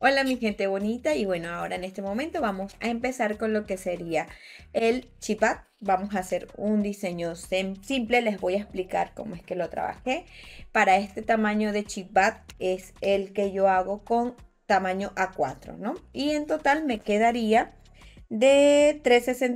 Hola mi gente bonita y bueno, ahora en este momento vamos a empezar con lo que sería el chipad. Vamos a hacer un diseño simple, les voy a explicar cómo es que lo trabajé. Para este tamaño de chipad es el que yo hago con tamaño A4, ¿no? Y en total me quedaría de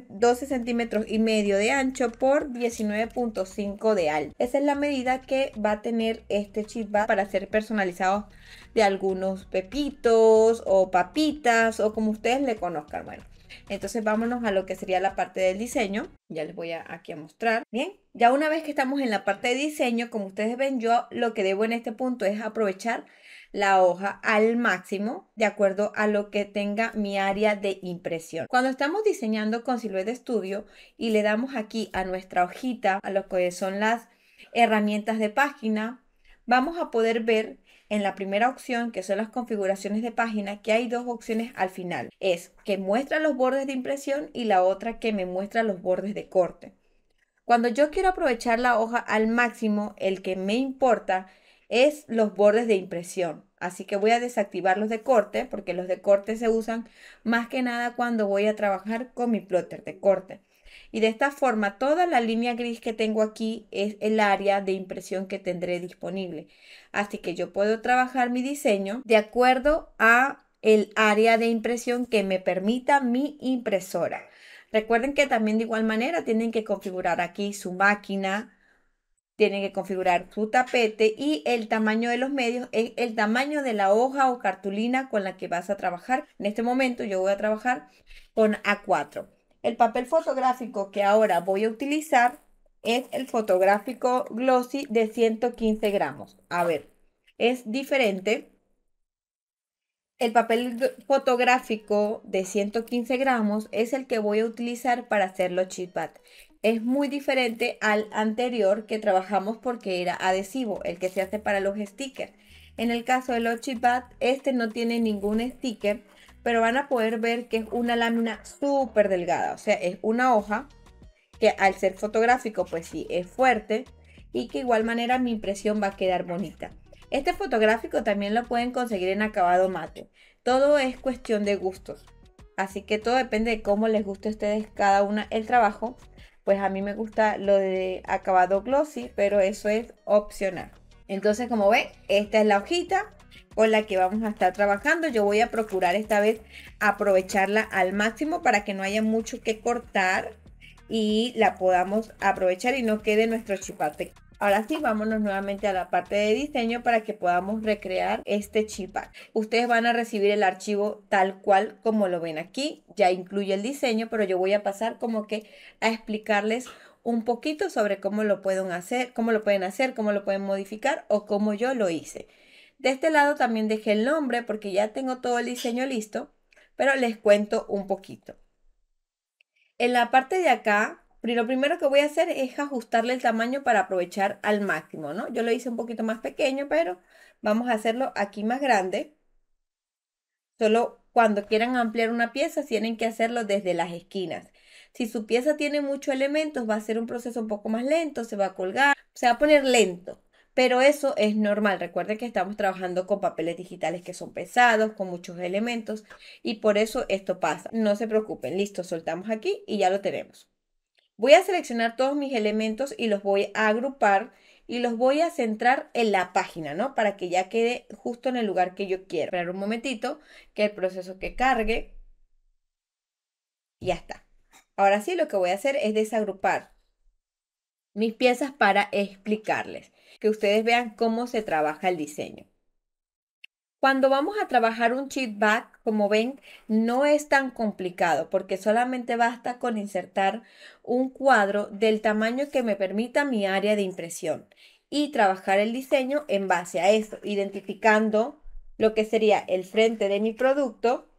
12 centímetros y medio de ancho por 19,5 de alto. Esa es la medida que va a tener este chipbag para ser personalizado de algunos pepitos o papitas o como ustedes le conozcan. Bueno, entonces vámonos a lo que sería la parte del diseño. Ya les voy aquí a mostrar. Bien, ya una vez que estamos en la parte de diseño, como ustedes ven, yo lo que debo en este punto es aprovechar la hoja al máximo de acuerdo a lo que tenga mi área de impresión. Cuando estamos diseñando con Silhouette Studio y le damos aquí a nuestra hojita, a lo que son las herramientas de página, vamos a poder ver en la primera opción, que son las configuraciones de página, que hay dos opciones al final. Es que muestra los bordes de impresión y la otra que me muestra los bordes de corte. Cuando yo quiero aprovechar la hoja al máximo, el que me importa es los bordes de impresión. Así que voy a desactivar los de corte, porque los de corte se usan más que nada cuando voy a trabajar con mi plotter de corte. Y de esta forma, toda la línea gris que tengo aquí es el área de impresión que tendré disponible. Así que yo puedo trabajar mi diseño de acuerdo a el área de impresión que me permita mi impresora. Recuerden que también de igual manera tienen que configurar aquí su máquina, tienen que configurar su tapete y el tamaño de los medios es el tamaño de la hoja o cartulina con la que vas a trabajar. En este momento yo voy a trabajar con A4. El papel fotográfico que ahora voy a utilizar es el fotográfico glossy de 115 gramos. A ver, es diferente. El papel fotográfico de 115 gramos es el que voy a utilizar para hacer los chipbag. Es muy diferente al anterior que trabajamos porque era adhesivo, el que se hace para los stickers. En el caso de los chipbag, este no tiene ningún sticker, pero van a poder ver que es una lámina súper delgada. O sea, es una hoja que al ser fotográfico, pues sí, es fuerte y que igual manera mi impresión va a quedar bonita. Este fotográfico también lo pueden conseguir en acabado mate. Todo es cuestión de gustos. Así que todo depende de cómo les guste a ustedes cada una el trabajo. Pues a mí me gusta lo de acabado glossy, pero eso es opcional. Entonces, como ven, esta es la hojita con la que vamos a estar trabajando. Yo voy a procurar esta vez aprovecharla al máximo para que no haya mucho que cortar y la podamos aprovechar y no quede nuestro chipate. Ahora sí, vámonos nuevamente a la parte de diseño para que podamos recrear este chipbag. Ustedes van a recibir el archivo tal cual como lo ven aquí. Ya incluye el diseño, pero yo voy a pasar como que a explicarles un poquito sobre cómo lo pueden hacer, cómo lo pueden modificar o cómo yo lo hice. De este lado también dejé el nombre porque ya tengo todo el diseño listo, pero les cuento un poquito. En la parte de acá, lo primero que voy a hacer es ajustarle el tamaño para aprovechar al máximo, ¿no? Yo lo hice un poquito más pequeño, pero vamos a hacerlo aquí más grande. Solo cuando quieran ampliar una pieza, tienen que hacerlo desde las esquinas. Si su pieza tiene muchos elementos, va a ser un proceso un poco más lento, se va a colgar, se va a poner lento. Pero eso es normal. Recuerden que estamos trabajando con papeles digitales que son pesados, con muchos elementos, y por eso esto pasa. No se preocupen, listo, soltamos aquí y ya lo tenemos. Voy a seleccionar todos mis elementos y los voy a agrupar y los voy a centrar en la página, ¿no? Para que ya quede justo en el lugar que yo quiero. Esperar un momentito que el proceso que cargue y ya está. Ahora sí, lo que voy a hacer es desagrupar mis piezas para explicarles, que ustedes vean cómo se trabaja el diseño. Cuando vamos a trabajar un cheat bag, como ven, no es tan complicado porque solamente basta con insertar un cuadro del tamaño que me permita mi área de impresión y trabajar el diseño en base a eso, identificando lo que sería el frente de mi producto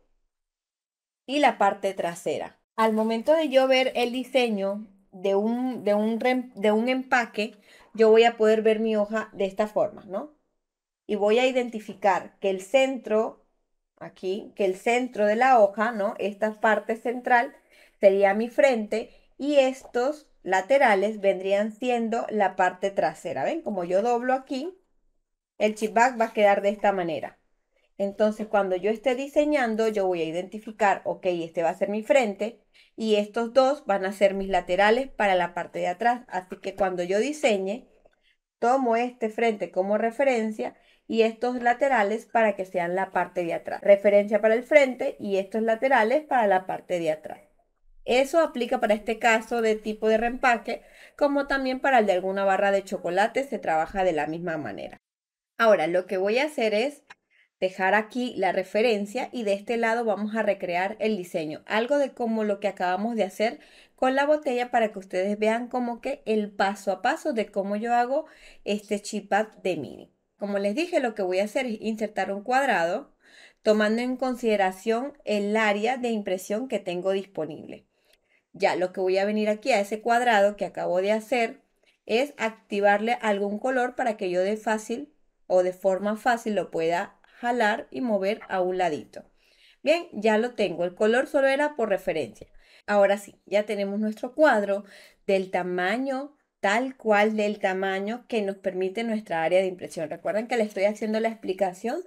y la parte trasera. Al momento de yo ver el diseño de un empaque, yo voy a poder ver mi hoja de esta forma, ¿no? Y voy a identificar que el centro, aquí, que el centro de la hoja, ¿no? Esta parte central sería mi frente y estos laterales vendrían siendo la parte trasera. ¿Ven? Como yo doblo aquí, el chipback va a quedar de esta manera. Entonces, cuando yo esté diseñando, yo voy a identificar, ok, este va a ser mi frente y estos dos van a ser mis laterales para la parte de atrás. Así que cuando yo diseñe, tomo este frente como referencia y estos laterales para que sean la parte de atrás. Referencia para el frente y estos laterales para la parte de atrás. Eso aplica para este caso de tipo de reempaque, como también para el de alguna barra de chocolate se trabaja de la misma manera. Ahora, lo que voy a hacer es dejar aquí la referencia y de este lado vamos a recrear el diseño. Algo de como lo que acabamos de hacer con la botella para que ustedes vean como que el paso a paso de cómo yo hago este chip pad de mini. Como les dije, lo que voy a hacer es insertar un cuadrado tomando en consideración el área de impresión que tengo disponible. Ya lo que voy a venir aquí a ese cuadrado que acabo de hacer es activarle algún color para que yo de fácil o de forma fácil lo pueda jalar y mover a un ladito. Bien, ya lo tengo. El color solo era por referencia. Ahora sí, ya tenemos nuestro cuadro del tamaño tal cual del tamaño que nos permite nuestra área de impresión. Recuerden que le estoy haciendo la explicación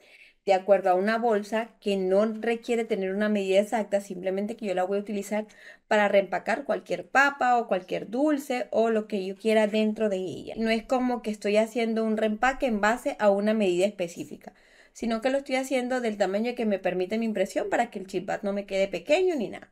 de acuerdo a una bolsa que no requiere tener una medida exacta, simplemente que yo la voy a utilizar para reempacar cualquier papa o cualquier dulce o lo que yo quiera dentro de ella. No es como que estoy haciendo un reempaque en base a una medida específica, sino que lo estoy haciendo del tamaño que me permite mi impresión para que el chip pad no me quede pequeño ni nada.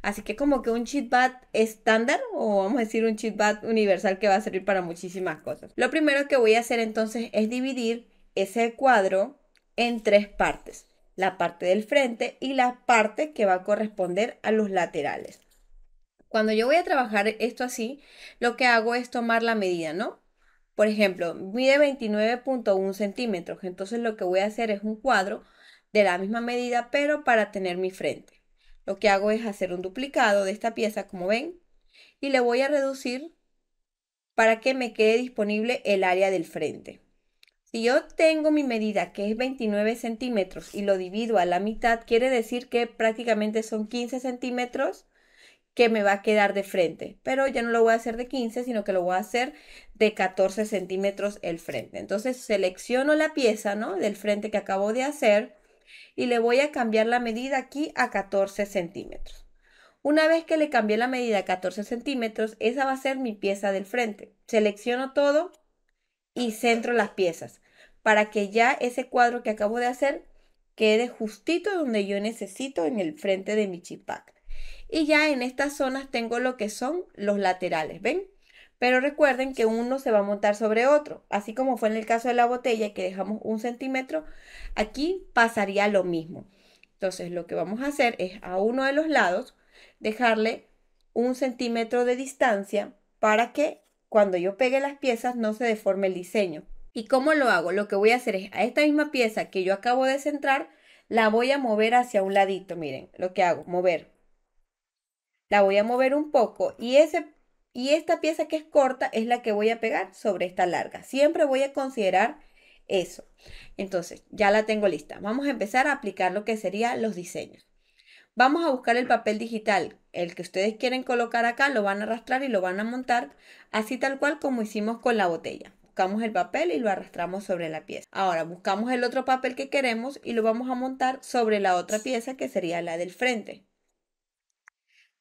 Así que como que un chip pad estándar o vamos a decir un chip pad universal que va a servir para muchísimas cosas. Lo primero que voy a hacer entonces es dividir ese cuadro en tres partes. La parte del frente y la parte que va a corresponder a los laterales. Cuando yo voy a trabajar esto así, lo que hago es tomar la medida, ¿no? Por ejemplo, mide 29.1 centímetros. Entonces lo que voy a hacer es un cuadro de la misma medida, pero para tener mi frente. Lo que hago es hacer un duplicado de esta pieza, como ven, y le voy a reducir para que me quede disponible el área del frente. Si yo tengo mi medida que es 29 centímetros y lo divido a la mitad, quiere decir que prácticamente son 15 centímetros que me va a quedar de frente, pero ya no lo voy a hacer de 15, sino que lo voy a hacer de 14 centímetros el frente. Entonces selecciono la pieza, ¿no?, del frente que acabo de hacer y le voy a cambiar la medida aquí a 14 centímetros. Una vez que le cambié la medida a 14 centímetros, esa va a ser mi pieza del frente. Selecciono todo y centro las piezas para que ya ese cuadro que acabo de hacer quede justito donde yo necesito en el frente de mi chip pad. Y ya en estas zonas tengo lo que son los laterales, ¿ven? Pero recuerden que uno se va a montar sobre otro, así como fue en el caso de la botella que dejamos 1 centímetro, aquí pasaría lo mismo. Entonces lo que vamos a hacer es a uno de los lados dejarle 1 centímetro de distancia para que cuando yo pegue las piezas no se deforme el diseño. ¿Y cómo lo hago? Lo que voy a hacer es a esta misma pieza que yo acabo de centrar, la voy a mover hacia un ladito. Miren, lo que hago, mover. La voy a mover un poco y esta pieza que es corta es la que voy a pegar sobre esta larga. Siempre voy a considerar eso. Entonces, ya la tengo lista. Vamos a empezar a aplicar lo que serían los diseños. Vamos a buscar el papel digital. El que ustedes quieren colocar acá lo van a arrastrar y lo van a montar así tal cual como hicimos con la botella. Buscamos el papel y lo arrastramos sobre la pieza. Ahora buscamos el otro papel que queremos y lo vamos a montar sobre la otra pieza que sería la del frente.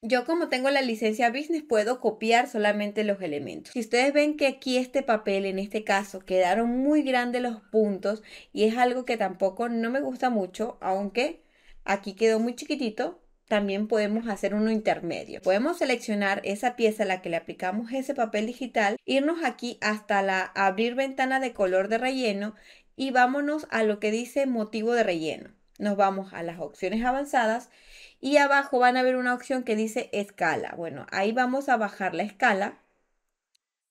Yo como tengo la licencia Business puedo copiar solamente los elementos. Si ustedes ven que aquí este papel, en este caso, quedaron muy grandes los puntos y es algo que tampoco no me gusta mucho, aunque aquí quedó muy chiquitito, también podemos hacer uno intermedio. Podemos seleccionar esa pieza a la que le aplicamos ese papel digital, irnos aquí hasta la abrir ventana de color de relleno y vámonos a lo que dice motivo de relleno. Nos vamos a las opciones avanzadas y abajo van a ver una opción que dice escala. Bueno, ahí vamos a bajar la escala,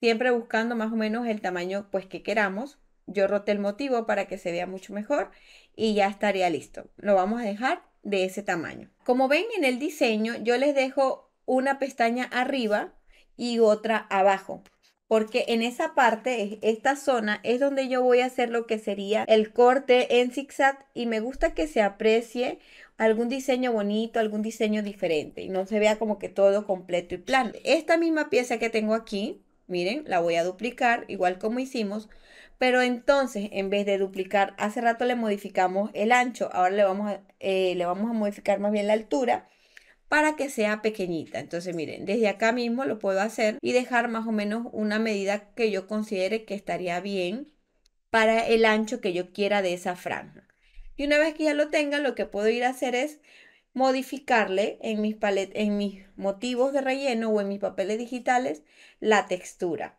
siempre buscando más o menos el tamaño pues que queramos. Yo roté el motivo para que se vea mucho mejor y ya estaría listo. Lo vamos a dejar de ese tamaño. Como ven en el diseño, yo les dejo una pestaña arriba y otra abajo, porque en esa parte, esta zona, es donde yo voy a hacer lo que sería el corte en zigzag y me gusta que se aprecie algún diseño bonito, algún diseño diferente y no se vea como que todo completo y plano. Esta misma pieza que tengo aquí, miren, la voy a duplicar igual como hicimos Pero entonces, en vez de duplicar, hace rato le modificamos el ancho, ahora le vamos a modificar más bien la altura para que sea pequeñita. Entonces, miren, desde acá mismo lo puedo hacer y dejar más o menos una medida que yo considere que estaría bien para el ancho que yo quiera de esa franja. Y una vez que ya lo tenga, lo que puedo ir a hacer es modificarle en mis motivos de relleno o en mis papeles digitales la textura.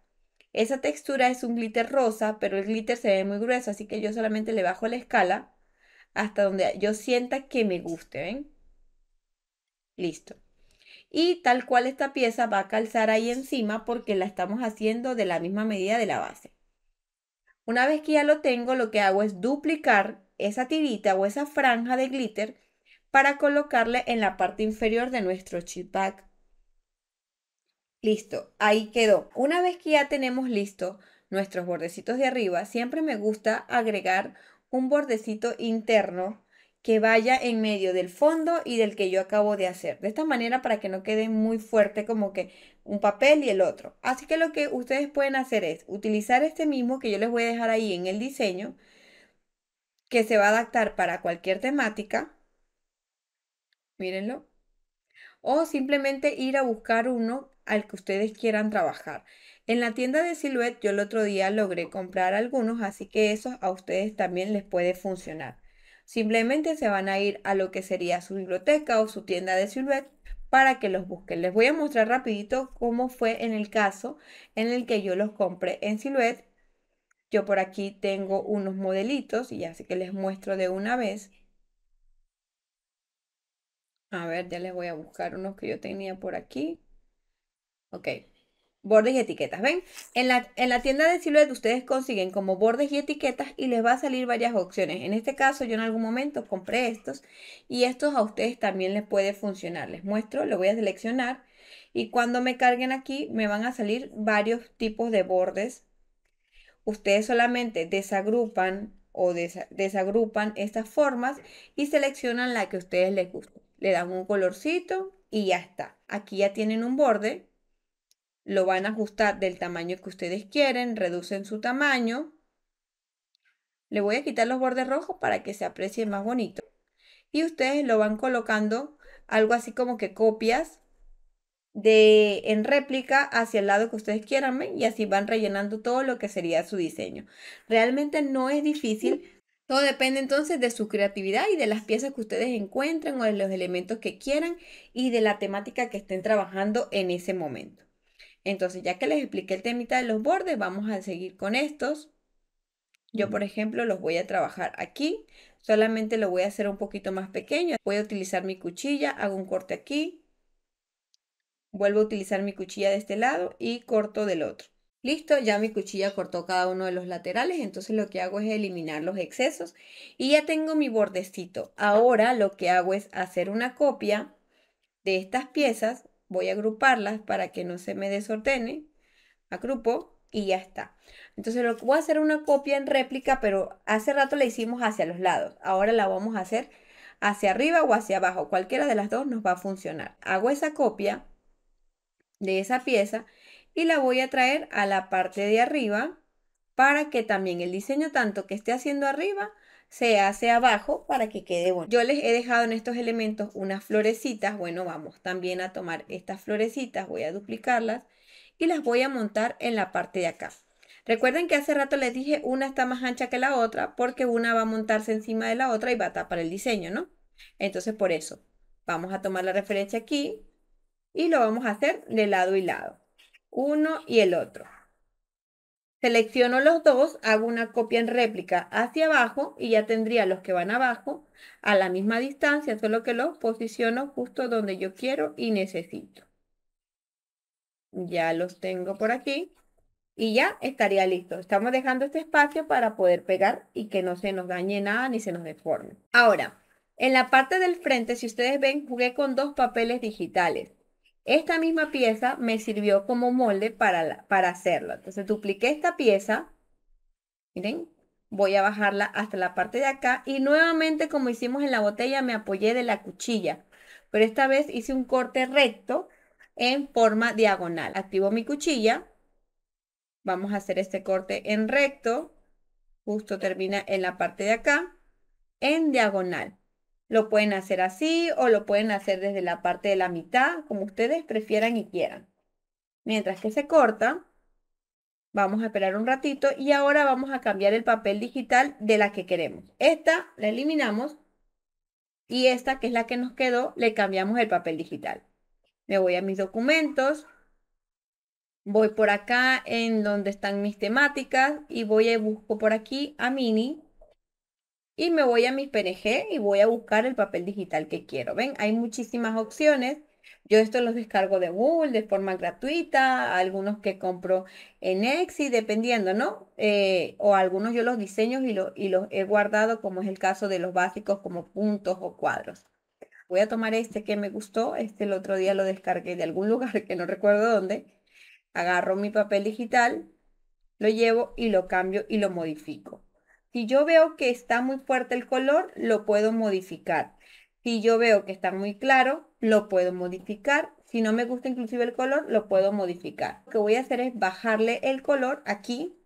Esa textura es un glitter rosa, pero el glitter se ve muy grueso, así que yo solamente le bajo la escala hasta donde yo sienta que me guste, ¿ven? Listo. Y tal cual esta pieza va a calzar ahí encima porque la estamos haciendo de la misma medida de la base. Una vez que ya lo tengo, lo que hago es duplicar esa tirita o esa franja de glitter para colocarle en la parte inferior de nuestro chip bag. Listo, ahí quedó. Una vez que ya tenemos listo nuestros bordecitos de arriba, siempre me gusta agregar un bordecito interno que vaya en medio del fondo y del que yo acabo de hacer. De esta manera para que no quede muy fuerte como que un papel y el otro. Así que lo que ustedes pueden hacer es utilizar este mismo que yo les voy a dejar ahí en el diseño, que se va a adaptar para cualquier temática. Mírenlo. O simplemente ir a buscar uno al que ustedes quieran trabajar. En la tienda de Silhouette yo el otro día logré comprar algunos, así que esos a ustedes también les puede funcionar. Simplemente se van a ir a lo que sería su biblioteca o su tienda de Silhouette para que los busquen. Les voy a mostrar rapidito cómo fue en el caso en el que yo los compré en Silhouette. Yo por aquí tengo unos modelitos y así que les muestro de una vez. A ver, ya les voy a buscar unos que yo tenía por aquí. Ok. Bordes y etiquetas, ¿ven? En la tienda de Silhouette ustedes consiguen como bordes y etiquetas y les va a salir varias opciones. En este caso yo en algún momento compré estos y estos a ustedes también les puede funcionar. Les muestro, lo voy a seleccionar y cuando me carguen aquí me van a salir varios tipos de bordes. Ustedes solamente desagrupan o desagrupan estas formas y seleccionan la que a ustedes les guste. Le dan un colorcito y ya está. Aquí ya tienen un borde. Lo van a ajustar del tamaño que ustedes quieren, reducen su tamaño. Le voy a quitar los bordes rojos para que se aprecie más bonito. Y ustedes lo van colocando algo así como que copias en réplica hacia el lado que ustedes quieran, ¿ven? Y así van rellenando todo lo que sería su diseño. Realmente no es difícil. Todo depende entonces de su creatividad y de las piezas que ustedes encuentren o de los elementos que quieran y de la temática que estén trabajando en ese momento. Entonces, ya que les expliqué el temita de los bordes, vamos a seguir con estos. Yo, por ejemplo, los voy a trabajar aquí. Solamente lo voy a hacer un poquito más pequeño. Voy a utilizar mi cuchilla, hago un corte aquí. Vuelvo a utilizar mi cuchilla de este lado y corto del otro. Listo, ya mi cuchilla cortó cada uno de los laterales, entonces lo que hago es eliminar los excesos y ya tengo mi bordecito. Ahora lo que hago es hacer una copia de estas piezas. Voy a agruparlas para que no se me desordene. Agrupo y ya está. Entonces lo que voy a hacer una copia en réplica, pero hace rato la hicimos hacia los lados. Ahora la vamos a hacer hacia arriba o hacia abajo. Cualquiera de las dos nos va a funcionar. Hago esa copia de esa pieza y la voy a traer a la parte de arriba para que también el diseño tanto que esté haciendo arriba se hace abajo para que quede bueno. Yo les he dejado en estos elementos unas florecitas. Bueno, vamos también a tomar estas florecitas, voy a duplicarlas y las voy a montar en la parte de acá. Recuerden que hace rato les dije una está más ancha que la otra porque una va a montarse encima de la otra y va a tapar el diseño, ¿no? Entonces por eso vamos a tomar la referencia aquí y lo vamos a hacer de lado y lado. Uno y el otro. Selecciono los dos, hago una copia en réplica hacia abajo y ya tendría los que van abajo a la misma distancia, solo que los posiciono justo donde yo quiero y necesito. Ya los tengo por aquí y ya estaría listo. Estamos dejando este espacio para poder pegar y que no se nos dañe nada ni se nos deforme. Ahora, en la parte del frente, si ustedes ven, jugué con dos papeles digitales. Esta misma pieza me sirvió como molde para hacerlo. Entonces dupliqué esta pieza. Miren, voy a bajarla hasta la parte de acá y nuevamente como hicimos en la botella me apoyé de la cuchilla. Pero esta vez hice un corte recto en forma diagonal. Activo mi cuchilla. Vamos a hacer este corte en recto. justo termina en la parte de acá, en diagonal. Lo pueden hacer así o lo pueden hacer desde la parte de la mitad, como ustedes prefieran y quieran. Mientras que se corta, vamos a esperar un ratito y ahora vamos a cambiar el papel digital de la que queremos. Esta la eliminamos y esta, que es la que nos quedó, le cambiamos el papel digital. Me voy a mis documentos, voy por acá en donde están mis temáticas y voy a busco por aquí a Mini y me voy a mis PNG y voy a buscar el papel digital que quiero. ¿Ven? Hay muchísimas opciones. Yo estos los descargo de Google de forma gratuita, algunos que compro en Etsy, dependiendo, ¿no? O algunos yo los diseño y los he guardado, como es el caso de los básicos como puntos o cuadros. Voy a tomar este que me gustó, este el otro día lo descargué de algún lugar que no recuerdo dónde. Agarro mi papel digital, lo llevo y lo cambio y lo modifico. Si yo veo que está muy fuerte el color, lo puedo modificar. Si yo veo que está muy claro, lo puedo modificar. Si no me gusta inclusive el color, lo puedo modificar. Lo que voy a hacer es bajarle el color aquí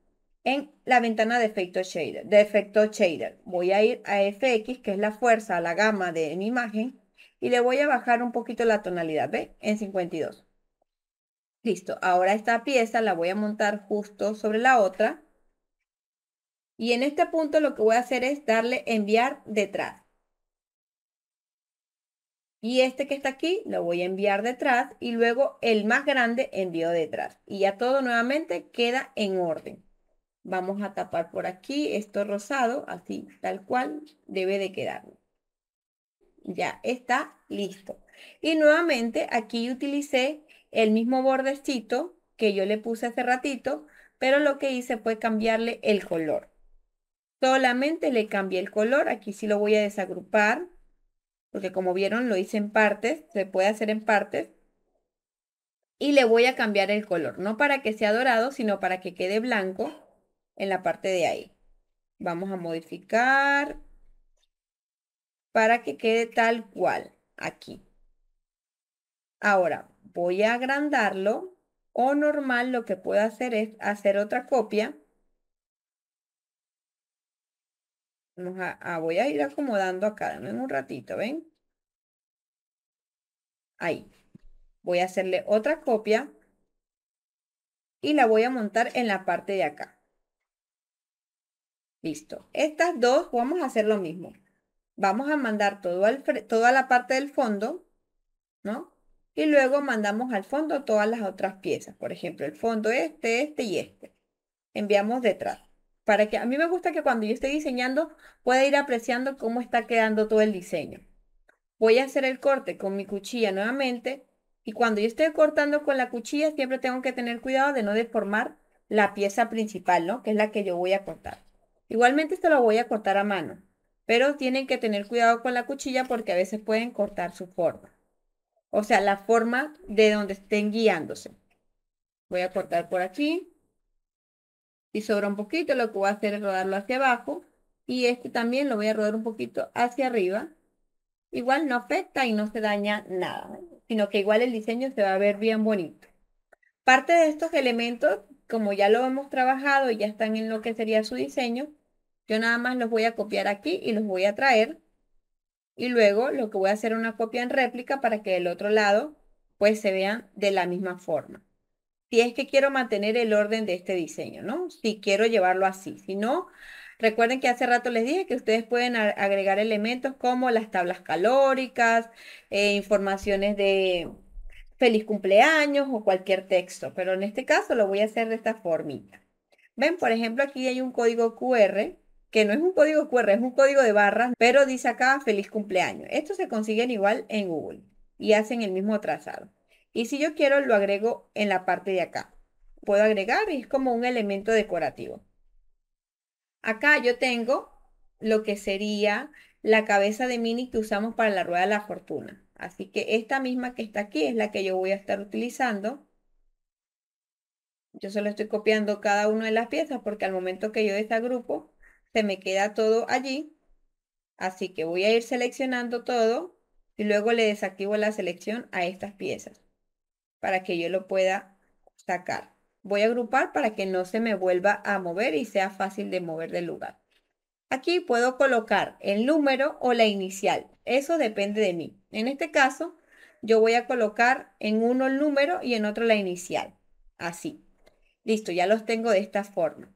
en la ventana de efecto shader. Voy a ir a FX, que es la fuerza, la gama de mi imagen, y le voy a bajar un poquito la tonalidad, ¿ve? En 52. Listo, ahora esta pieza la voy a montar justo sobre la otra. Y en este punto lo que voy a hacer es darle enviar detrás. Y este que está aquí lo voy a enviar detrás y luego el más grande envío detrás. Y ya todo nuevamente queda en orden. Vamos a tapar por aquí esto rosado, así tal cual debe de quedar. Ya está listo. Y nuevamente aquí utilicé el mismo bordecito que yo le puse hace ratito, pero lo que hice fue cambiarle el color. Solamente le cambié el color. Aquí sí lo voy a desagrupar, porque como vieron lo hice en partes, se puede hacer en partes. Y le voy a cambiar el color, no para que sea dorado, sino para que quede blanco en la parte de ahí. Vamos a modificar para que quede tal cual aquí. Ahora voy a agrandarlo o normal lo que puedo hacer es hacer otra copia. Voy a ir acomodando acá, dame un ratito, ¿ven? Ahí. Voy a hacerle otra copia y la voy a montar en la parte de acá. Listo. Estas dos vamos a hacer lo mismo. Vamos a mandar toda la parte del fondo, ¿no? Y luego mandamos al fondo todas las otras piezas. Por ejemplo, el fondo este y este. Enviamos detrás. Para que a mí me gusta que cuando yo esté diseñando pueda ir apreciando cómo está quedando todo el diseño. Voy a hacer el corte con mi cuchilla nuevamente y cuando yo esté cortando con la cuchilla siempre tengo que tener cuidado de no deformar la pieza principal, ¿no? Que es la que yo voy a cortar. Igualmente esto lo voy a cortar a mano, pero tienen que tener cuidado con la cuchilla porque a veces pueden cortar su forma. O sea, la forma de donde estén guiándose. Voy a cortar por aquí. Si sobra un poquito, lo que voy a hacer es rodarlo hacia abajo. Y este también lo voy a rodar un poquito hacia arriba. Igual no afecta y no se daña nada, sino que igual el diseño se va a ver bien bonito. Parte de estos elementos, como ya lo hemos trabajado y ya están en lo que sería su diseño, yo nada más los voy a copiar aquí y los voy a traer. Y luego lo que voy a hacer es una copia en réplica para que del otro lado pues se vean de la misma forma. Si es que quiero mantener el orden de este diseño, ¿no? Si quiero llevarlo así. Si no, recuerden que hace rato les dije que ustedes pueden agregar elementos como las tablas calóricas, informaciones de feliz cumpleaños o cualquier texto. Pero en este caso lo voy a hacer de esta formita. Ven, por ejemplo, aquí hay un código QR, que no es un código QR, es un código de barras, pero dice acá feliz cumpleaños. Estos se consiguen igual en Google y hacen el mismo trazado. Y si yo quiero, lo agrego en la parte de acá. Puedo agregar y es como un elemento decorativo. Acá yo tengo lo que sería la cabeza de Mini que usamos para la rueda de la fortuna. Así que esta misma que está aquí es la que yo voy a estar utilizando. Yo solo estoy copiando cada una de las piezas porque al momento que yo desagrupo, se me queda todo allí. Así que voy a ir seleccionando todo y luego le desactivo la selección a estas piezas para que yo lo pueda sacar. Voy a agrupar para que no se me vuelva a mover y sea fácil de mover del lugar. Aquí puedo colocar el número o la inicial. Eso depende de mí. En este caso, yo voy a colocar en uno el número y en otro la inicial. Así. Listo, ya los tengo de esta forma.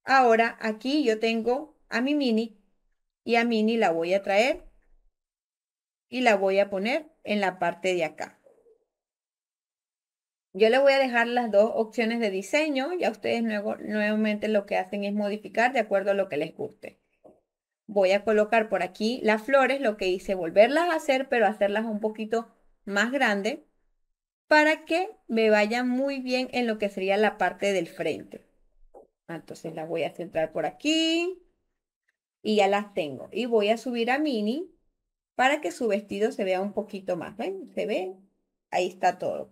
Ahora aquí yo tengo a mi mini y a mini la voy a traer y la voy a poner en la parte de acá. Yo le voy a dejar las dos opciones de diseño. Ya ustedes nuevamente lo que hacen es modificar de acuerdo a lo que les guste. Voy a colocar por aquí las flores, lo que hice, volverlas a hacer, pero hacerlas un poquito más grandes para que me vayan muy bien en lo que sería la parte del frente. Entonces las voy a centrar por aquí y ya las tengo. Y voy a subir a mini para que su vestido se vea un poquito más. ¿Ven? ¿Se ve? Ahí está todo.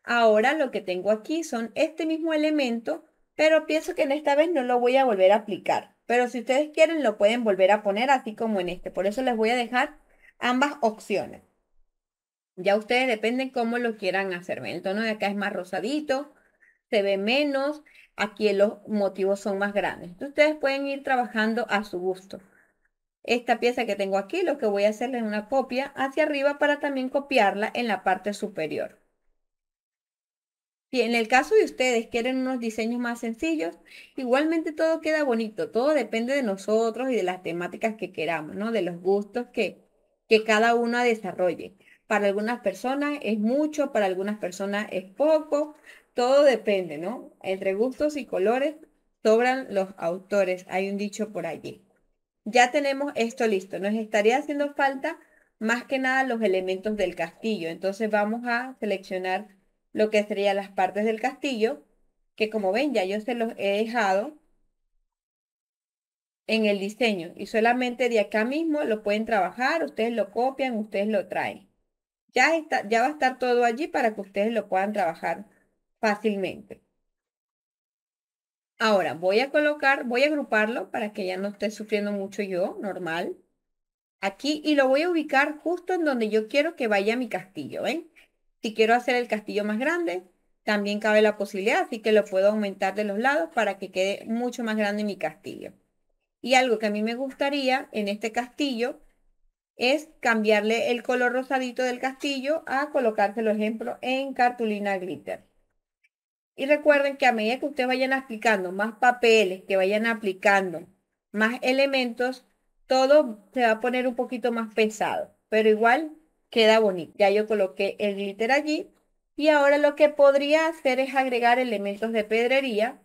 Ahora lo que tengo aquí son este mismo elemento, pero pienso que en esta vez no lo voy a volver a aplicar. Pero si ustedes quieren lo pueden volver a poner así como en este. Por eso les voy a dejar ambas opciones. Ya ustedes dependen cómo lo quieran hacer. ¿Ven? El tono de acá es más rosadito, se ve menos. Aquí los motivos son más grandes. Entonces, ustedes pueden ir trabajando a su gusto. Esta pieza que tengo aquí, lo que voy a hacer es una copia hacia arriba para también copiarla en la parte superior. Si en el caso de ustedes quieren unos diseños más sencillos, igualmente todo queda bonito. Todo depende de nosotros y de las temáticas que queramos, ¿no? De los gustos que cada uno desarrolle. Para algunas personas es mucho, para algunas personas es poco. Todo depende, ¿no? Entre gustos y colores sobran los autores. Hay un dicho por allí. Ya tenemos esto listo. Nos estaría haciendo falta más que nada los elementos del castillo. Entonces vamos a seleccionar lo que serían las partes del castillo, que como ven ya yo se los he dejado en el diseño y solamente de acá mismo lo pueden trabajar, ustedes lo copian, ustedes lo traen. Ya está, ya va a estar todo allí para que ustedes lo puedan trabajar fácilmente. Ahora voy a colocar, voy a agruparlo para que ya no esté sufriendo mucho yo, normal. Aquí y lo voy a ubicar justo en donde yo quiero que vaya mi castillo, ¿ven? Si quiero hacer el castillo más grande, también cabe la posibilidad, así que lo puedo aumentar de los lados para que quede mucho más grande mi castillo. Y algo que a mí me gustaría en este castillo es cambiarle el color rosadito del castillo a colocárselo, ejemplo, en cartulina glitter. Y recuerden que a medida que ustedes vayan aplicando más papeles, que vayan aplicando más elementos, todo se va a poner un poquito más pesado, pero igual queda bonito. Ya yo coloqué el glitter allí y ahora lo que podría hacer es agregar elementos de pedrería.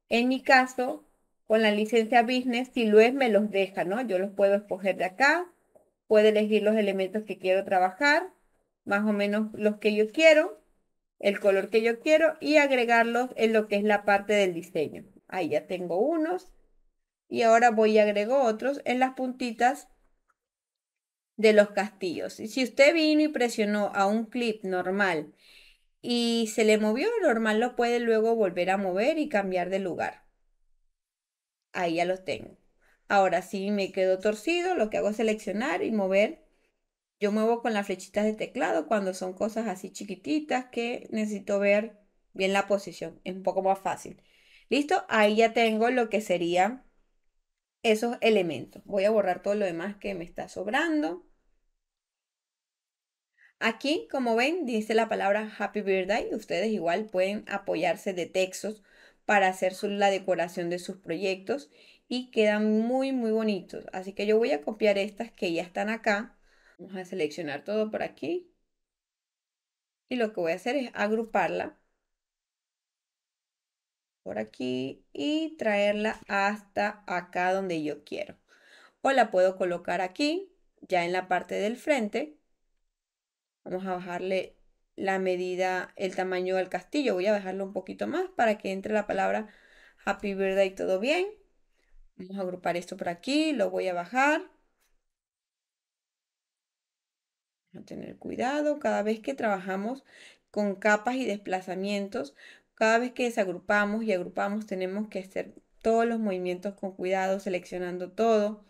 En mi caso, con la licencia Business, si lo es, me los deja, ¿no? Yo los puedo escoger de acá, puedo elegir los elementos que quiero trabajar, más o menos los que yo quiero, el color que yo quiero y agregarlos en lo que es la parte del diseño. Ahí ya tengo unos y ahora voy y agrego otros en las puntitas de los castillos. Y si usted vino y presionó a un clip normal y se le movió, normal lo puede luego volver a mover y cambiar de lugar. Ahí ya los tengo. Ahora si me quedó torcido, lo que hago es seleccionar y mover. Yo muevo con las flechitas de teclado cuando son cosas así chiquititas que necesito ver bien la posición. Es un poco más fácil. ¿Listo? Ahí ya tengo lo que serían esos elementos. Voy a borrar todo lo demás que me está sobrando. Aquí, como ven, dice la palabra Happy Birthday. Ustedes igual pueden apoyarse de textos para hacer la decoración de sus proyectos y quedan muy, muy bonitos. Así que yo voy a copiar estas que ya están acá. Vamos a seleccionar todo por aquí. Y lo que voy a hacer es agruparla por aquí y traerla hasta acá donde yo quiero. O la puedo colocar aquí, ya en la parte del frente. Vamos a bajarle la medida, el tamaño del castillo. Voy a bajarlo un poquito más para que entre la palabra Happy Birthday todo bien. Vamos a agrupar esto por aquí, lo voy a bajar. A tener cuidado cada vez que trabajamos con capas y desplazamientos, cada vez que desagrupamos y agrupamos tenemos que hacer todos los movimientos con cuidado, seleccionando todo,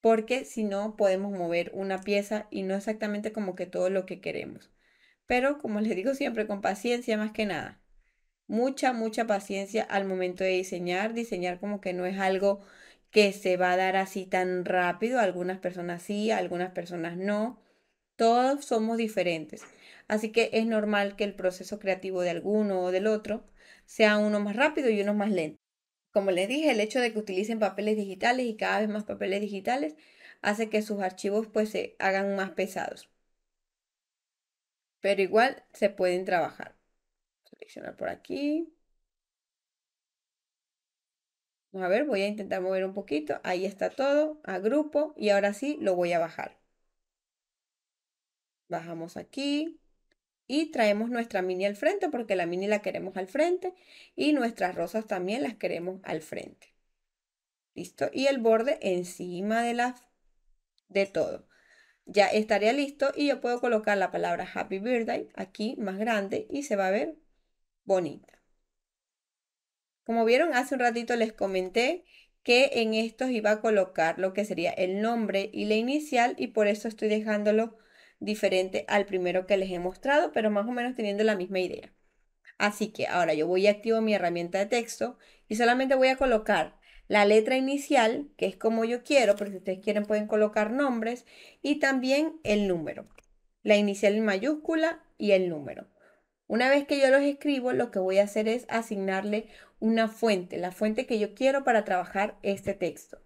porque si no podemos mover una pieza y no exactamente como que todo lo que queremos. Pero como les digo siempre, con paciencia más que nada. mucha paciencia al momento de diseñar. Diseñar como que no es algo que se va a dar así tan rápido. Algunas personas sí, algunas personas no. Todos somos diferentes. Así que es normal que el proceso creativo de alguno o del otro sea uno más rápido y uno más lento. Como les dije, el hecho de que utilicen papeles digitales y cada vez más papeles digitales hace que sus archivos pues se hagan más pesados. Pero igual se pueden trabajar. Seleccionar por aquí. Vamos a ver, voy a intentar mover un poquito. Ahí está todo. Agrupo y ahora sí lo voy a bajar. Bajamos aquí. Y traemos nuestra mini al frente porque la mini la queremos al frente. Y nuestras rosas también las queremos al frente. ¿Listo? Y el borde encima de todo. Ya estaría listo y yo puedo colocar la palabra Happy Birthday aquí más grande y se va a ver bonita. Como vieron, hace un ratito les comenté que en estos iba a colocar lo que sería el nombre y la inicial y por eso estoy dejándolo diferente al primero que les he mostrado, pero más o menos teniendo la misma idea. Así que ahora yo voy a activar mi herramienta de texto y solamente voy a colocar la letra inicial, que es como yo quiero, pero si ustedes quieren pueden colocar nombres y también el número. La inicial en mayúscula y el número. Una vez que yo los escribo, lo que voy a hacer es asignarle una fuente, la fuente que yo quiero para trabajar este texto.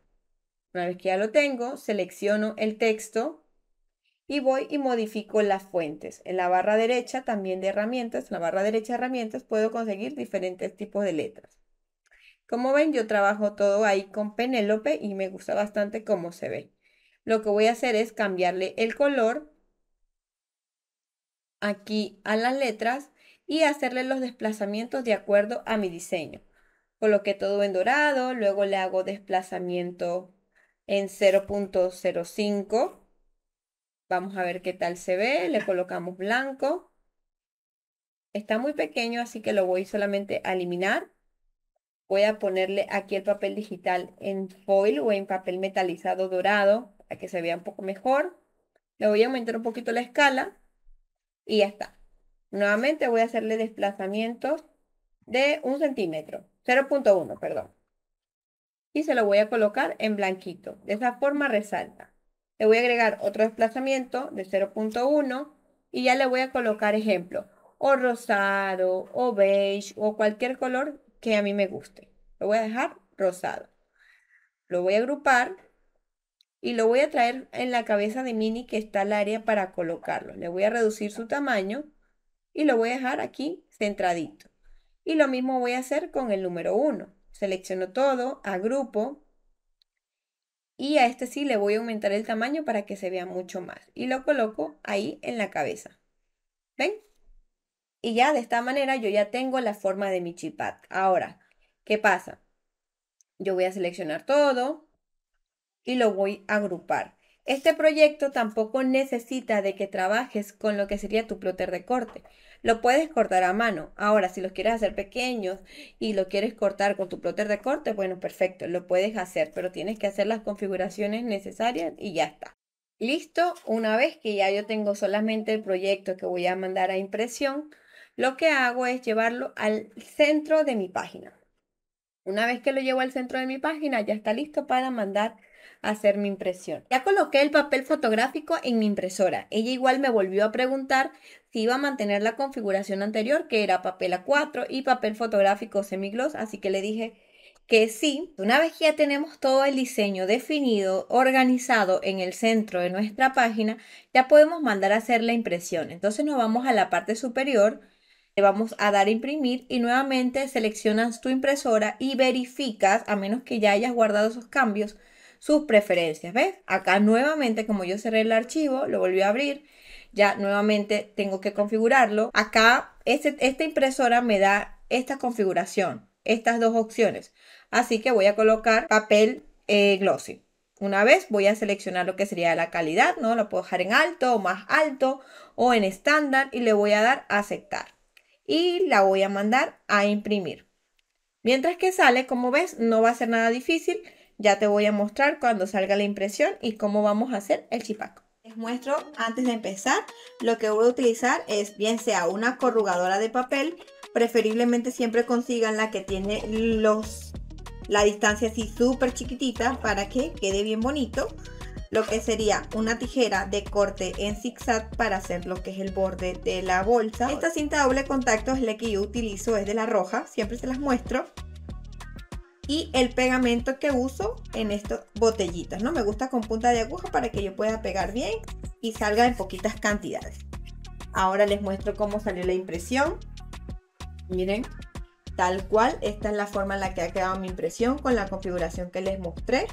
Una vez que ya lo tengo, selecciono el texto y voy y modifico las fuentes. En la barra derecha también de herramientas, en la barra derecha de herramientas puedo conseguir diferentes tipos de letras. Como ven, yo trabajo todo ahí con Penélope y me gusta bastante cómo se ve. Lo que voy a hacer es cambiarle el color aquí a las letras y hacerle los desplazamientos de acuerdo a mi diseño. Coloqué todo en dorado, luego le hago desplazamiento en 0.05. Vamos a ver qué tal se ve, le colocamos blanco. Está muy pequeño, así que lo voy solamente a eliminar. Voy a ponerle aquí el papel digital en foil o en papel metalizado dorado para que se vea un poco mejor. Le voy a aumentar un poquito la escala y ya está. Nuevamente voy a hacerle desplazamientos de 1 centímetro, 0.1, perdón. Y se lo voy a colocar en blanquito. De esa forma resalta. Le voy a agregar otro desplazamiento de 0.1 y ya le voy a colocar ejemplo, o rosado, o beige, o cualquier color que a mí me guste. Lo voy a dejar rosado. Lo voy a agrupar y lo voy a traer en la cabeza de mini que está el área para colocarlo. Le voy a reducir su tamaño y lo voy a dejar aquí centradito. Y lo mismo voy a hacer con el número 1. Selecciono todo, agrupo y a este sí le voy a aumentar el tamaño para que se vea mucho más. Y lo coloco ahí en la cabeza. ¿Ven? Y ya de esta manera yo ya tengo la forma de mi chipad. Ahora, ¿qué pasa? Yo voy a seleccionar todo y lo voy a agrupar. Este proyecto tampoco necesita de que trabajes con lo que sería tu plotter de corte. Lo puedes cortar a mano. Ahora, si los quieres hacer pequeños y lo quieres cortar con tu plotter de corte, bueno, perfecto, lo puedes hacer, pero tienes que hacer las configuraciones necesarias y ya está. Listo, una vez que ya yo tengo solamente el proyecto que voy a mandar a impresión, lo que hago es llevarlo al centro de mi página. Una vez que lo llevo al centro de mi página, ya está listo para mandar a hacer mi impresión. Ya coloqué el papel fotográfico en mi impresora. Ella igual me volvió a preguntar si iba a mantener la configuración anterior, que era papel A4 y papel fotográfico semigloss, así que le dije que sí. Una vez que ya tenemos todo el diseño definido, organizado en el centro de nuestra página, ya podemos mandar a hacer la impresión. Entonces nos vamos a la parte superior. Le vamos a dar a imprimir y nuevamente seleccionas tu impresora y verificas, a menos que ya hayas guardado esos cambios, sus preferencias. ¿Ves? Acá nuevamente, como yo cerré el archivo, lo volví a abrir, ya nuevamente tengo que configurarlo. Acá esta impresora me da esta configuración, estas dos opciones. Así que voy a colocar papel glossy. Una vez voy a seleccionar lo que sería la calidad, ¿no? Lo puedo dejar en alto o más alto o en estándar y le voy a dar a aceptar. Y la voy a mandar a imprimir. Mientras que sale, como ves, no va a ser nada difícil. Ya te voy a mostrar cuando salga la impresión y cómo vamos a hacer el chipaco. Les muestro antes de empezar, lo que voy a utilizar es bien sea una corrugadora de papel, preferiblemente siempre consigan la que tiene la distancia así súper chiquitita para que quede bien bonito. Lo que sería una tijera de corte en zigzag para hacer lo que es el borde de la bolsa. Esta cinta doble contacto es la que yo utilizo, es de la roja, siempre se las muestro. Y el pegamento que uso en estas botellitas, ¿no? Me gusta con punta de aguja para que yo pueda pegar bien y salga en poquitas cantidades. Ahora les muestro cómo salió la impresión. Miren, tal cual, esta es la forma en la que ha quedado mi impresión con la configuración que les mostré.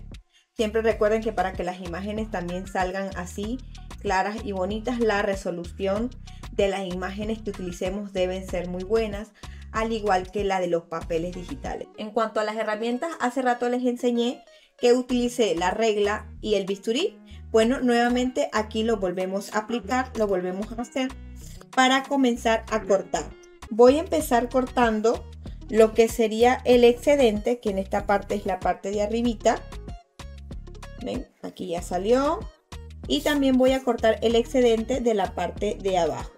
Siempre recuerden que para que las imágenes también salgan así claras y bonitas, la resolución de las imágenes que utilicemos deben ser muy buenas, al igual que la de los papeles digitales. En cuanto a las herramientas, hace rato les enseñé que utilicé la regla y el bisturí. Bueno, nuevamente aquí lo volvemos a aplicar, lo volvemos a hacer para comenzar a cortar. Voy a empezar cortando lo que sería el excedente, que en esta parte es la parte de arribita. ¿Ven? Aquí ya salió. Y también voy a cortar el excedente de la parte de abajo.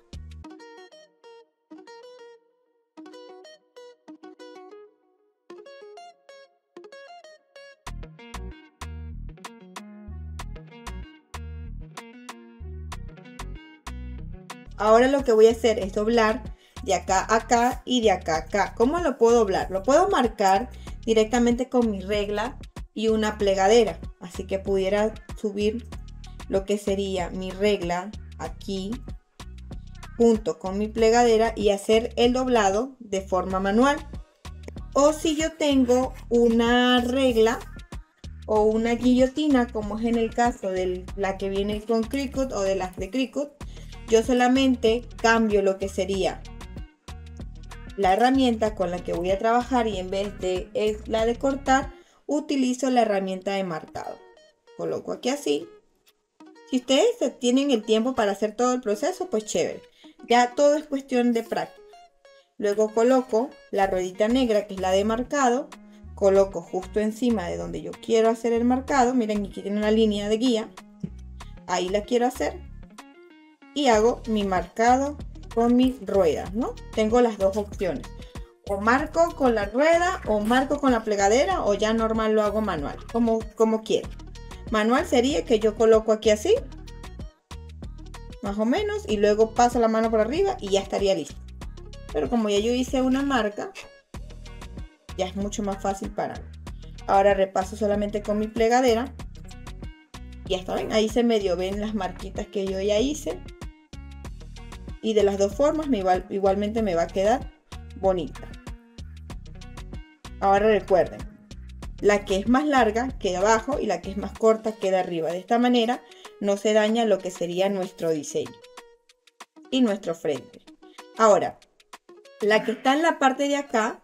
Ahora lo que voy a hacer es doblar de acá a acá y de acá a acá. ¿Cómo lo puedo doblar? Lo puedo marcar directamente con mi regla y una plegadera. Así que pudiera subir lo que sería mi regla aquí junto con mi plegadera y hacer el doblado de forma manual. O si yo tengo una regla o una guillotina, como es en el caso de la que viene con Cricut o de las de Cricut, yo solamente cambio lo que sería la herramienta con la que voy a trabajar y en vez de la de cortar, utilizo la herramienta de marcado. Coloco aquí así. Si ustedes tienen el tiempo para hacer todo el proceso, pues chévere. Ya todo es cuestión de práctica. Luego coloco la ruedita negra, que es la de marcado. Coloco justo encima de donde yo quiero hacer el marcado. Miren, aquí tiene una línea de guía. Ahí la quiero hacer. Y hago mi marcado con mis ruedas, ¿no? Tengo las dos opciones. O marco con la rueda, o marco con la plegadera, o ya normal lo hago manual, como quiero. Manual sería que yo coloco aquí así, más o menos, y luego paso la mano por arriba y ya estaría listo. Pero como ya yo hice una marca, ya es mucho más fácil para mí. Ahora repaso solamente con mi plegadera. Y ya está, ven, ahí se medio ven las marquitas que yo ya hice. Y de las dos formas igualmente me va a quedar bonita. Ahora recuerden, la que es más larga queda abajo y la que es más corta queda arriba. De esta manera no se daña lo que sería nuestro diseño y nuestro frente. Ahora, la que está en la parte de acá,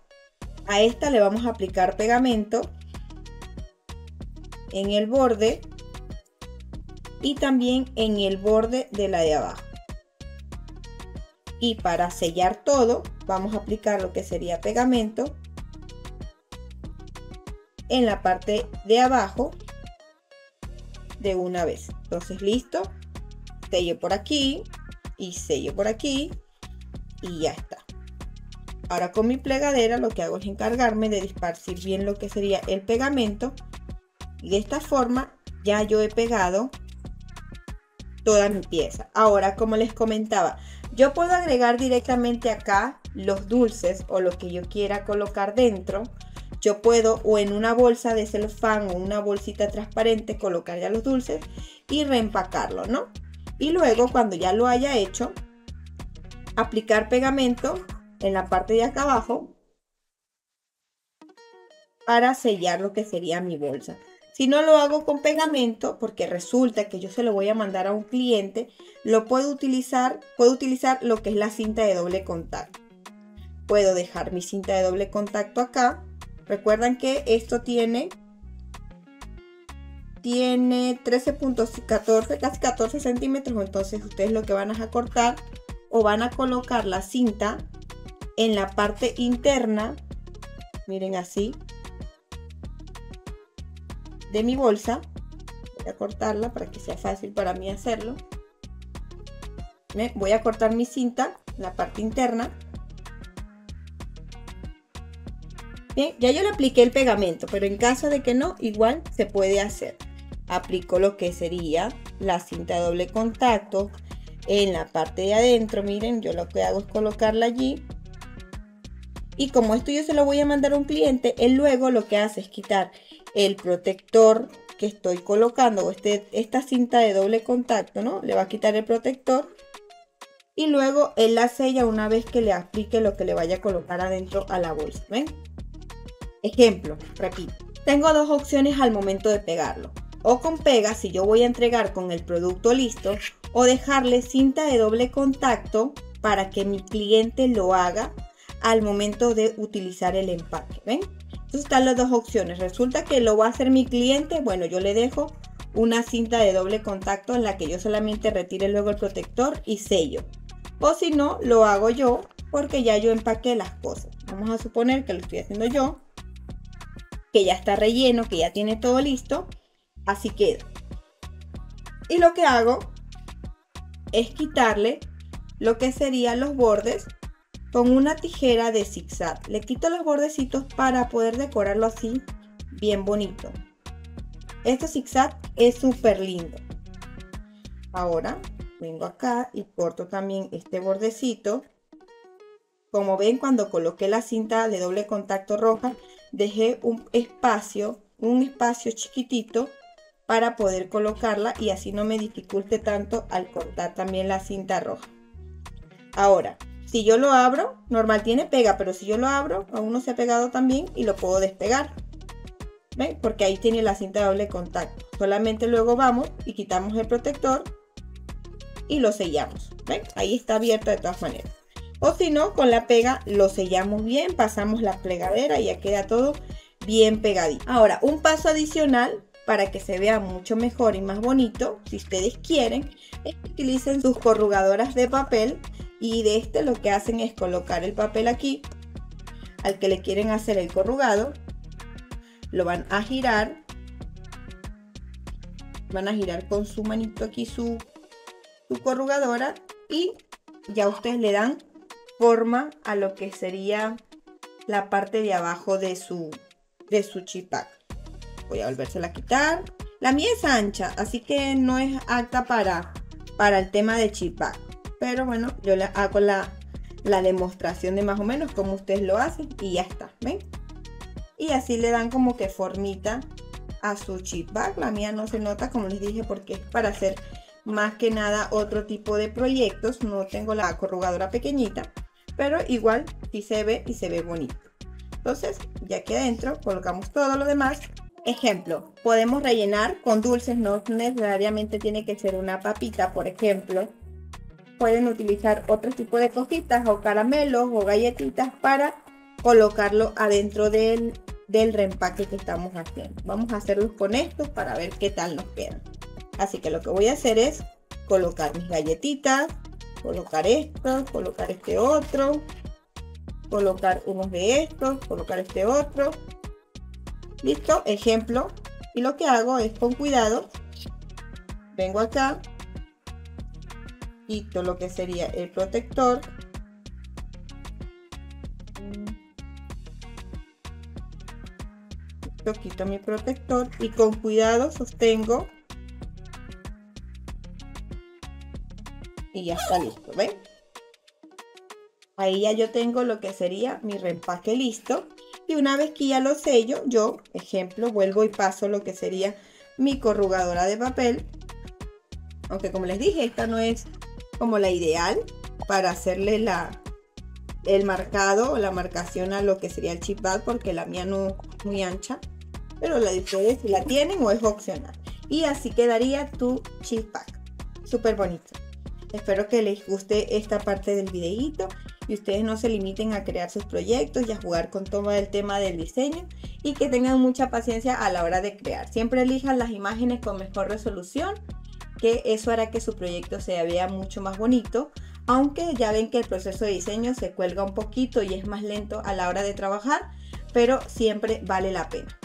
a esta le vamos a aplicar pegamento en el borde y también en el borde de la de abajo. Y para sellar todo, vamos a aplicar lo que sería pegamento en la parte de abajo de una vez. Entonces, listo. Sello por aquí y sello por aquí y ya está. Ahora con mi plegadera lo que hago es encargarme de esparcir bien lo que sería el pegamento. Y de esta forma ya yo he pegado toda mi pieza. Ahora, como les comentaba, yo puedo agregar directamente acá los dulces o lo que yo quiera colocar dentro. Yo puedo o en una bolsa de celofán o una bolsita transparente colocar ya los dulces y reempacarlo, ¿no? Y luego cuando ya lo haya hecho, aplicar pegamento en la parte de acá abajo para sellar lo que sería mi bolsa. Si no lo hago con pegamento, porque resulta que yo se lo voy a mandar a un cliente, puedo utilizar lo que es la cinta de doble contacto. Puedo dejar mi cinta de doble contacto acá. Recuerdan que esto tiene 13.14, casi 14 centímetros. Entonces ustedes lo que van a cortar o van a colocar la cinta en la parte interna, miren así, de mi bolsa. Voy a cortarla para que sea fácil para mí hacerlo. Voy a cortar mi cinta en la parte interna Bien, ya yo le apliqué el pegamento, pero en caso de que no, igual se puede hacer. Aplico lo que sería la cinta de doble contacto en la parte de adentro. Miren, yo lo que hago es colocarla allí. Y como esto yo se lo voy a mandar a un cliente, él luego lo que hace es quitar el protector que estoy colocando, o esta cinta de doble contacto, ¿no? Le va a quitar el protector. Y luego él la sella una vez que le aplique lo que le vaya a colocar adentro a la bolsa. ¿Ven? Ejemplo, repito. Tengo dos opciones al momento de pegarlo. O con pega si yo voy a entregar con el producto listo, o dejarle cinta de doble contacto para que mi cliente lo haga al momento de utilizar el empaque. ¿Ven? Entonces están las dos opciones. Resulta que lo va a hacer mi cliente. Bueno, yo le dejo una cinta de doble contacto en la que yo solamente retire luego el protector y sello. O si no, lo hago yo porque ya yo empaqué las cosas. Vamos a suponer que lo estoy haciendo yo, que ya está relleno, que ya tiene todo listo. Así queda. Y lo que hago es quitarle lo que serían los bordes con una tijera de zigzag. Le quito los bordecitos para poder decorarlo así bien bonito. Este zigzag es súper lindo. Ahora vengo acá y corto también este bordecito. Como ven, cuando coloqué la cinta de doble contacto roja, dejé un espacio chiquitito para poder colocarla y así no me dificulte tanto al cortar también la cinta roja. Ahora, si yo lo abro, normal tiene pega, pero si yo lo abro, aún no se ha pegado también y lo puedo despegar. ¿Ven? Porque ahí tiene la cinta de doble contacto. Solamente luego vamos y quitamos el protector y lo sellamos. ¿Ven? Ahí está abierto de todas maneras. O si no, con la pega lo sellamos bien, pasamos la plegadera y ya queda todo bien pegadito. Ahora, un paso adicional para que se vea mucho mejor y más bonito, si ustedes quieren, es que utilicen sus corrugadoras de papel. Y de lo que hacen es colocar el papel aquí, al que le quieren hacer el corrugado, lo van a girar con su manito aquí su corrugadora y ya ustedes le dan forma a lo que sería la parte de abajo de su chip bag. Voy a volvérsela a quitar. La mía es ancha, así que no es apta para el tema de chip bag. Pero bueno, yo le hago la demostración de más o menos cómo ustedes lo hacen y ya está, ¿ven? Y así le dan como que formita a su chip bag. La mía no se nota, como les dije, porque es para hacer más que nada otro tipo de proyectos. No tengo la corrugadora pequeñita, pero igual sí se ve y se ve bonito. Entonces, ya aquí adentro colocamos todo lo demás. Ejemplo, podemos rellenar con dulces, no necesariamente tiene que ser una papita, por ejemplo. Pueden utilizar otro tipo de cositas o caramelos o galletitas para colocarlo adentro del reempaque que estamos haciendo. Vamos a hacerlos con estos para ver qué tal nos quedan. Así que lo que voy a hacer es colocar mis galletitas, colocar esto, colocar este otro, colocar unos de estos, colocar este otro. Listo, ejemplo. Y lo que hago es con cuidado, vengo acá, quito lo que sería el protector, quito mi protector y con cuidado sostengo y ya está listo. ¿Ven? Ahí ya yo tengo lo que sería mi reempaque listo. Y una vez que ya lo sello, yo, ejemplo, vuelvo y paso lo que sería mi corrugadora de papel. Aunque como les dije, esta no es como la ideal para hacerle el marcado o la marcación a lo que sería el chip bag, porque la mía no es muy ancha. Pero la de ustedes si la tienen o es opcional. Y así quedaría tu chip bag. Súper bonito. Espero que les guste esta parte del videíto y ustedes no se limiten a crear sus proyectos y a jugar con todo el tema del diseño, y que tengan mucha paciencia a la hora de crear. Siempre elijan las imágenes con mejor resolución, que eso hará que su proyecto se vea mucho más bonito, aunque ya ven que el proceso de diseño se cuelga un poquito y es más lento a la hora de trabajar, pero siempre vale la pena.